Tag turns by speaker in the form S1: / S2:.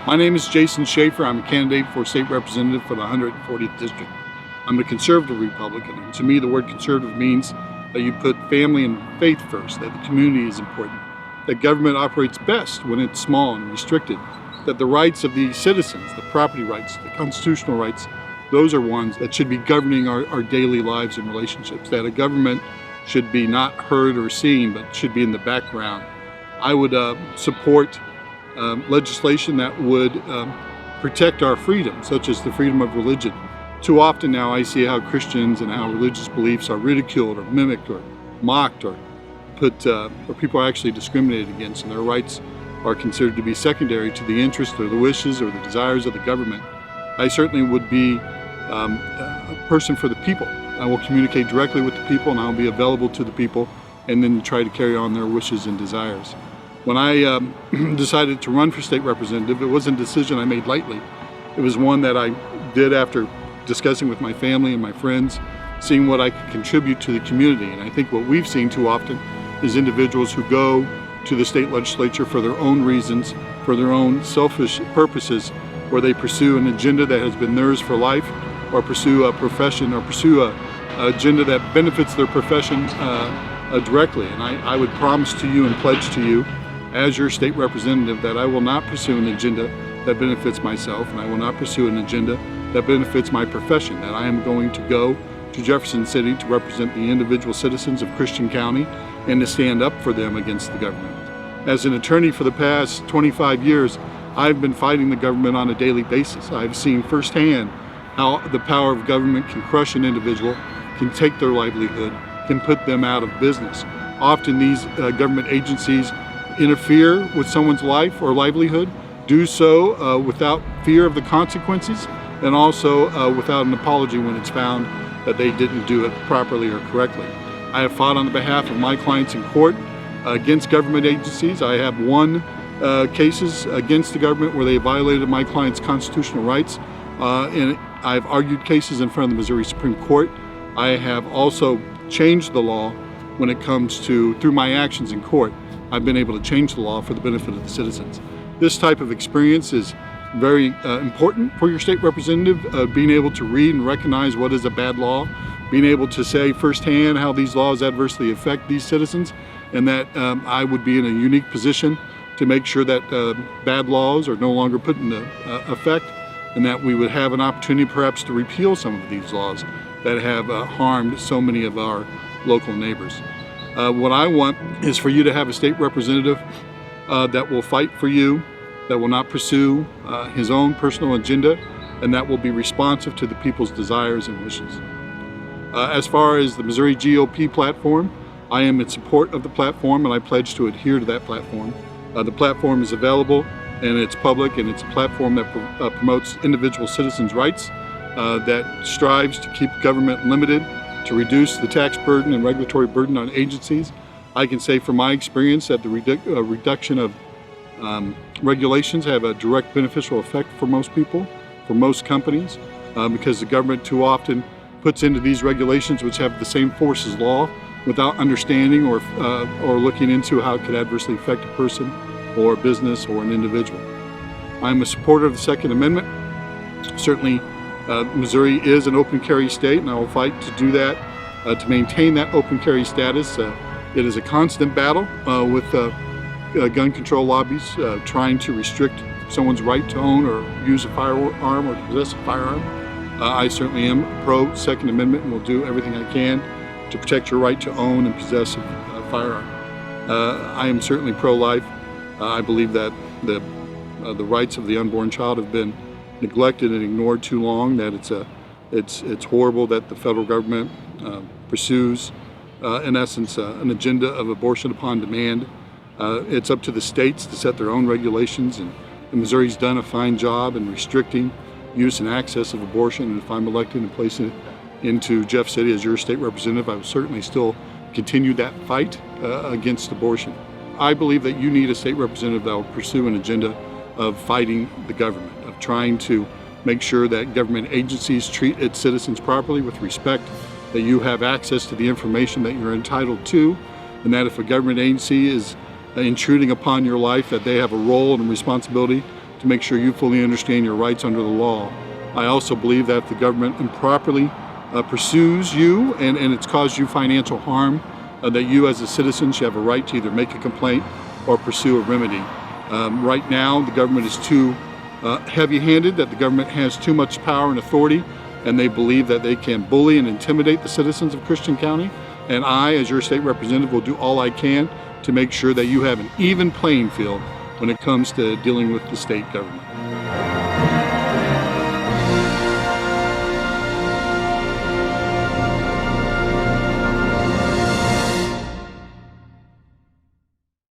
S1: My name is Jason Shaffer. I'm a candidate for state representative for the 140th district. I'm a conservative Republican, and to me the word conservative means that you put family and faith first, that the community is important, that government operates best when it's small and restricted, that the rights of the citizens, the property rights, the constitutional rights, those are ones that should be governing our daily lives and relationships, that a government should be not heard or seen, but should be in the background. I would support legislation that would protect our freedom, such as the freedom of religion. Too often now I see how Christians and how religious beliefs are ridiculed or mimicked or mocked or people are actually discriminated against, and their rights are considered to be secondary to the interests or the wishes or the desires of the government. I certainly would be a person for the people. I will communicate directly with the people, and I'll be available to the people and then try to carry on their wishes and desires. When I decided to run for state representative, it wasn't a decision I made lightly. It was one that I did after discussing with my family and my friends, seeing what I could contribute to the community. And I think what we've seen too often is individuals who go to the state legislature for their own reasons, for their own selfish purposes, where they pursue an agenda that has been theirs for life, or pursue a profession, or pursue an agenda that benefits their profession directly. And I would promise to you and pledge to you as your state representative that I will not pursue an agenda that benefits myself, and I will not pursue an agenda that benefits my profession, that I am going to go to Jefferson City to represent the individual citizens of Christian County and to stand up for them against the government. As an attorney for the past 25 years, I've been fighting the government on a daily basis. I've seen firsthand how the power of government can crush an individual, can take their livelihood, can put them out of business. Often these government agencies interfere with someone's life or livelihood, do so without fear of the consequences, and also without an apology when it's found that they didn't do it properly or correctly. I have fought on behalf of my clients in court against government agencies. I have won cases against the government where they violated my clients' constitutional rights, and I've argued cases in front of the Missouri Supreme Court. I have also changed the law when it comes to, through my actions in court, I've been able to change the law for the benefit of the citizens. This type of experience is very important for your state representative, being able to read and recognize what is a bad law, being able to say firsthand how these laws adversely affect these citizens, and that I would be in a unique position to make sure that bad laws are no longer put into effect, and that we would have an opportunity perhaps to repeal some of these laws that have harmed so many of our local neighbors. What I want is for you to have a state representative that will fight for you, that will not pursue his own personal agenda, and that will be responsive to the people's desires and wishes. As far as the Missouri GOP platform, I am in support of the platform, and I pledge to adhere to that platform. The platform is available, and it's public, and it's a platform that promotes individual citizens' rights, that strives to keep government limited, to reduce the tax burden and regulatory burden on agencies. I can say from my experience that the reduction of regulations have a direct beneficial effect for most people, for most companies, because the government too often puts into these regulations which have the same force as law without understanding or looking into how it could adversely affect a person or a business or an individual. I'm a supporter of the Second Amendment. Certainly Missouri is an open carry state, and I will fight to do that, to maintain that open carry status. It is a constant battle with gun control lobbies trying to restrict someone's right to own or use a firearm or to possess a firearm. I certainly am pro Second Amendment and will do everything I can to protect your right to own and possess a firearm. I am certainly pro-life. I believe that the rights of the unborn child have been neglected and ignored too long, that it's horrible that the federal government pursues, in essence, an agenda of abortion upon demand. It's up to the states to set their own regulations, and Missouri's done a fine job in restricting use and access of abortion, and if I'm elected and placed into Jeff City as your state representative, I will certainly still continue that fight against abortion. I believe that you need a state representative that will pursue an agenda of fighting the government, of trying to make sure that government agencies treat its citizens properly with respect, that you have access to the information that you're entitled to, and that if a government agency is intruding upon your life, that they have a role and responsibility to make sure you fully understand your rights under the law. I also believe that if the government improperly pursues you and it's caused you financial harm, that you as a citizen should have a right to either make a complaint or pursue a remedy. Right now, the government is too heavy-handed, that the government has too much power and authority, and they believe that they can bully and intimidate the citizens of Christian County. And I, as your state representative, will do all I can to make sure that you have an even playing field when it comes to dealing with the state government.